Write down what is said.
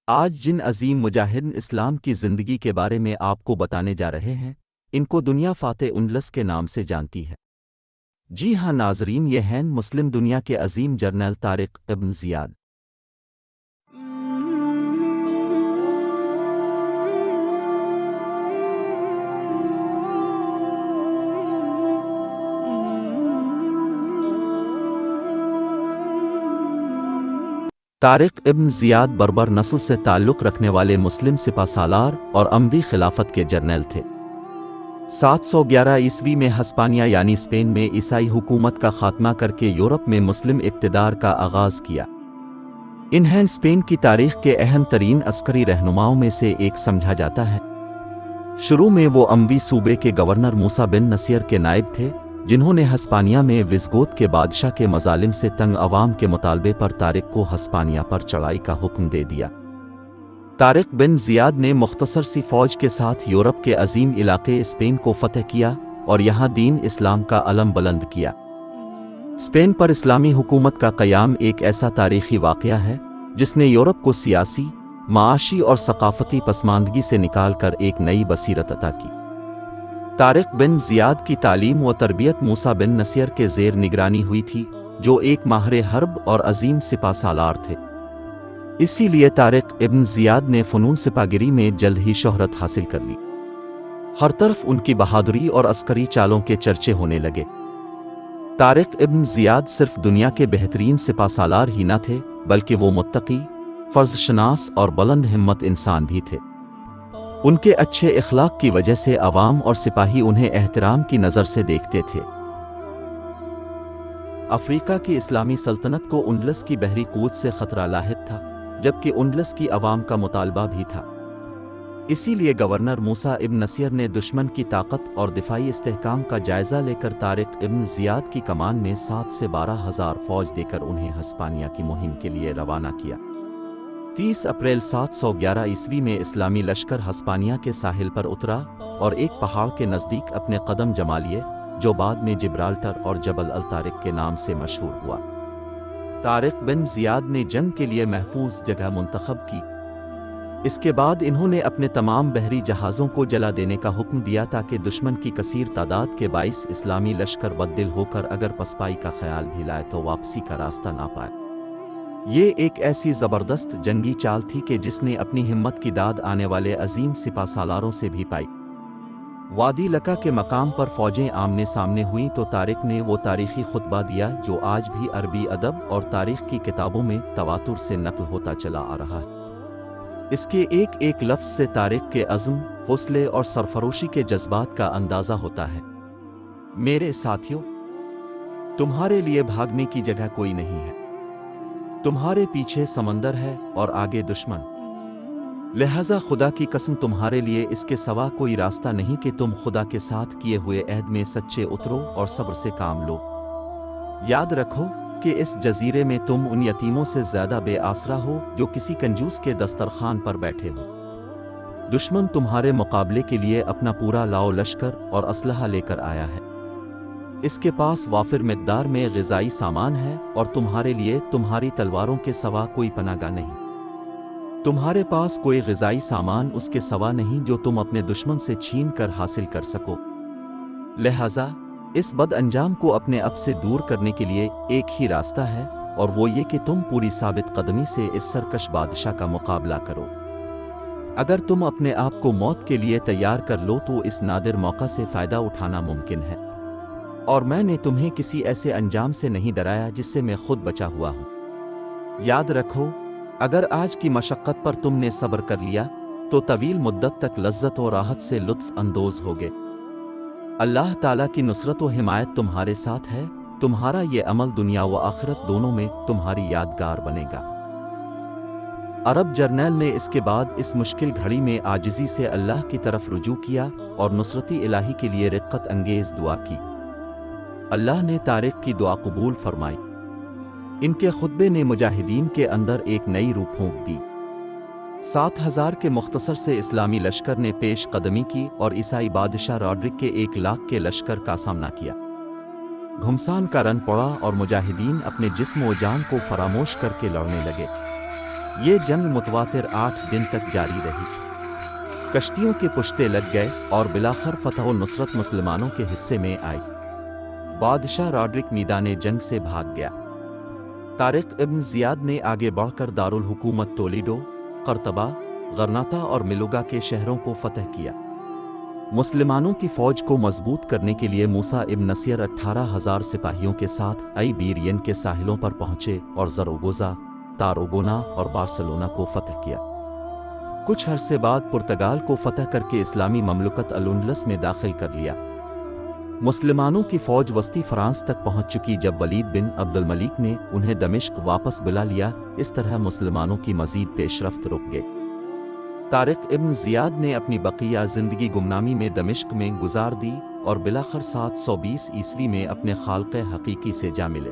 آج جن عظیم مجاہد اسلام کی زندگی کے بارے میں آپ کو بتانے جا رہے ہیں، ان کو دنیا فاتح اندلس کے نام سے جانتی ہے۔ جی ہاں ناظرین، یہ ہیں مسلم دنیا کے عظیم جرنیل طارق ابن زیاد۔ طارق ابن زیاد بربر نسل سے تعلق رکھنے والے مسلم سپہ سالار اور اموی خلافت کے جرنیل تھے۔ 711 میں ہسپانیہ یعنی اسپین میں عیسائی حکومت کا خاتمہ کر کے یورپ میں مسلم اقتدار کا آغاز کیا۔ انہیں اسپین کی تاریخ کے اہم ترین عسکری رہنماؤں میں سے ایک سمجھا جاتا ہے۔ شروع میں وہ اموی صوبے کے گورنر موسیٰ بن نصیر کے نائب تھے، جنہوں نے ہسپانیہ میں وزگوت کے بادشاہ کے مظالم سے تنگ عوام کے مطالبے پر طارق کو ہسپانیہ پر چڑھائی کا حکم دے دیا۔ طارق بن زیاد نے مختصر سی فوج کے ساتھ یورپ کے عظیم علاقے اسپین کو فتح کیا اور یہاں دین اسلام کا علم بلند کیا۔ اسپین پر اسلامی حکومت کا قیام ایک ایسا تاریخی واقعہ ہے جس نے یورپ کو سیاسی، معاشی اور ثقافتی پسماندگی سے نکال کر ایک نئی بصیرت عطا کی۔ طارق بن زیاد کی تعلیم و تربیت موسیٰ بن نصیر کے زیر نگرانی ہوئی تھی، جو ایک ماہر حرب اور عظیم سپہ سالار تھے۔ اسی لیے طارق ابن زیاد نے فنون سپاہگری میں جلد ہی شہرت حاصل کر لی۔ ہر طرف ان کی بہادری اور عسکری چالوں کے چرچے ہونے لگے۔ طارق ابن زیاد صرف دنیا کے بہترین سپہ سالار ہی نہ تھے، بلکہ وہ متقی، فرض شناس اور بلند ہمت انسان بھی تھے۔ ان کے اچھے اخلاق کی وجہ سے عوام اور سپاہی انہیں احترام کی نظر سے دیکھتے تھے۔ افریقہ کی اسلامی سلطنت کو اندلس کی بحری قوت سے خطرہ لاحق تھا، جبکہ اندلس کی عوام کا مطالبہ بھی تھا۔ اسی لیے گورنر موسیٰ ابن نصیر نے دشمن کی طاقت اور دفاعی استحکام کا جائزہ لے کر طارق ابن زیاد کی کمان میں 7 سے 12,000 فوج دے کر انہیں ہسپانیہ کی مہم کے لیے روانہ کیا۔ 30 اپریل 711 میں اسلامی لشکر ہسپانیہ کے ساحل پر اترا اور ایک پہاڑ کے نزدیک اپنے قدم جما لیے، جو بعد میں جبرالٹر اور جبل الطارق کے نام سے مشہور ہوا۔ طارق بن زیاد نے جنگ کے لیے محفوظ جگہ منتخب کی۔ اس کے بعد انہوں نے اپنے تمام بحری جہازوں کو جلا دینے کا حکم دیا تاکہ دشمن کی کثیر تعداد کے باعث اسلامی لشکر بددل ہو کر اگر پسپائی کا خیال بھی لائے تو واپسی کا راستہ نہ پائے۔ یہ ایک ایسی زبردست جنگی چال تھی کہ جس نے اپنی ہمت کی داد آنے والے عظیم سپہ سالاروں سے بھی پائی۔ وادی لکا کے مقام پر فوجیں آمنے سامنے ہوئیں تو طارق نے وہ تاریخی خطبہ دیا جو آج بھی عربی ادب اور تاریخ کی کتابوں میں تواتر سے نقل ہوتا چلا آ رہا ہے۔ اس کے ایک ایک لفظ سے طارق کے عزم، حوصلے اور سرفروشی کے جذبات کا اندازہ ہوتا ہے۔ میرے ساتھیوں، تمہارے لیے بھاگنے کی جگہ کوئی نہیں ہے۔ تمہارے پیچھے سمندر ہے اور آگے دشمن، لہذا خدا کی قسم تمہارے لیے اس کے سوا کوئی راستہ نہیں کہ تم خدا کے ساتھ کیے ہوئے عہد میں سچے اترو اور صبر سے کام لو۔ یاد رکھو کہ اس جزیرے میں تم ان یتیموں سے زیادہ بے آسرا ہو جو کسی کنجوس کے دسترخوان پر بیٹھے ہو۔ دشمن تمہارے مقابلے کے لیے اپنا پورا لاؤ لشکر اور اسلحہ لے کر آیا ہے۔ اس کے پاس وافر مقدار میں غذائی سامان ہے اور تمہارے لیے تمہاری تلواروں کے سوا کوئی پناہ گاہ نہیں۔ تمہارے پاس کوئی غذائی سامان اس کے سوا نہیں جو تم اپنے دشمن سے چھین کر حاصل کر سکو۔ لہذا اس بد انجام کو اپنے اب سے دور کرنے کے لیے ایک ہی راستہ ہے، اور وہ یہ کہ تم پوری ثابت قدمی سے اس سرکش بادشاہ کا مقابلہ کرو۔ اگر تم اپنے آپ کو موت کے لیے تیار کر لو تو اس نادر موقع سے فائدہ اٹھانا ممکن ہے، اور میں نے تمہیں کسی ایسے انجام سے نہیں ڈرایا جس سے میں خود بچا ہوا ہوں۔ یاد رکھو، اگر آج کی مشقت پر تم نے صبر کر لیا تو طویل مدت تک لذت و راحت سے لطف اندوز ہوگے۔ اللہ تعالیٰ کی نصرت و حمایت تمہارے ساتھ ہے۔ تمہارا یہ عمل دنیا و آخرت دونوں میں تمہاری یادگار بنے گا۔ عرب جرنیل نے اس کے بعد اس مشکل گھڑی میں عاجزی سے اللہ کی طرف رجوع کیا اور نصرتی الہی کے لیے رقت انگیز دعا کی۔ اللہ نے طارق کی دعا قبول فرمائی۔ ان کے خطبے نے مجاہدین کے اندر ایک نئی روح پھونک دی۔ 7,000 کے مختصر سے اسلامی لشکر نے پیش قدمی کی اور عیسائی بادشاہ راڈرک کے 1,00,000 کے لشکر کا سامنا کیا۔ گھمسان کا رن پڑا اور مجاہدین اپنے جسم و جان کو فراموش کر کے لڑنے لگے۔ یہ جنگ متواتر 8 دن تک جاری رہی۔ کشتیوں کے پشتے لگ گئے اور بلاخر فتح و نصرت مسلمانوں کے حصے میں آئی۔ بادشاہ راڈرک میدان جنگ سے بھاگ گیا۔ طارق ابن زیاد نے آگے بڑھ کر دارالحکومت تولیڈو، قرطبہ، غرناطہ اور ملوگا کے شہروں کو فتح کیا۔ مسلمانوں کی فوج کو مضبوط کرنے کے لیے موسیٰ ابن نصیر 18,000 سپاہیوں کے ساتھ آئیبیرین کے ساحلوں پر پہنچے اور زراگوزا، تاروگونا اور بارسلونا کو فتح کیا۔ کچھ عرصے بعد پرتگال کو فتح کر کے اسلامی مملکت الاندلس میں داخل کر لیا۔ مسلمانوں کی فوج وسطی فرانس تک پہنچ چکی جب ولید بن عبد الملک نے انہیں دمشق واپس بلا لیا۔ اس طرح مسلمانوں کی مزید پیش رفت رک گئی۔ طارق ابن زیاد نے اپنی بقیہ زندگی گمنامی میں دمشق میں گزار دی اور بلاخر 720 عیسوی میں اپنے خالق حقیقی سے جا ملے۔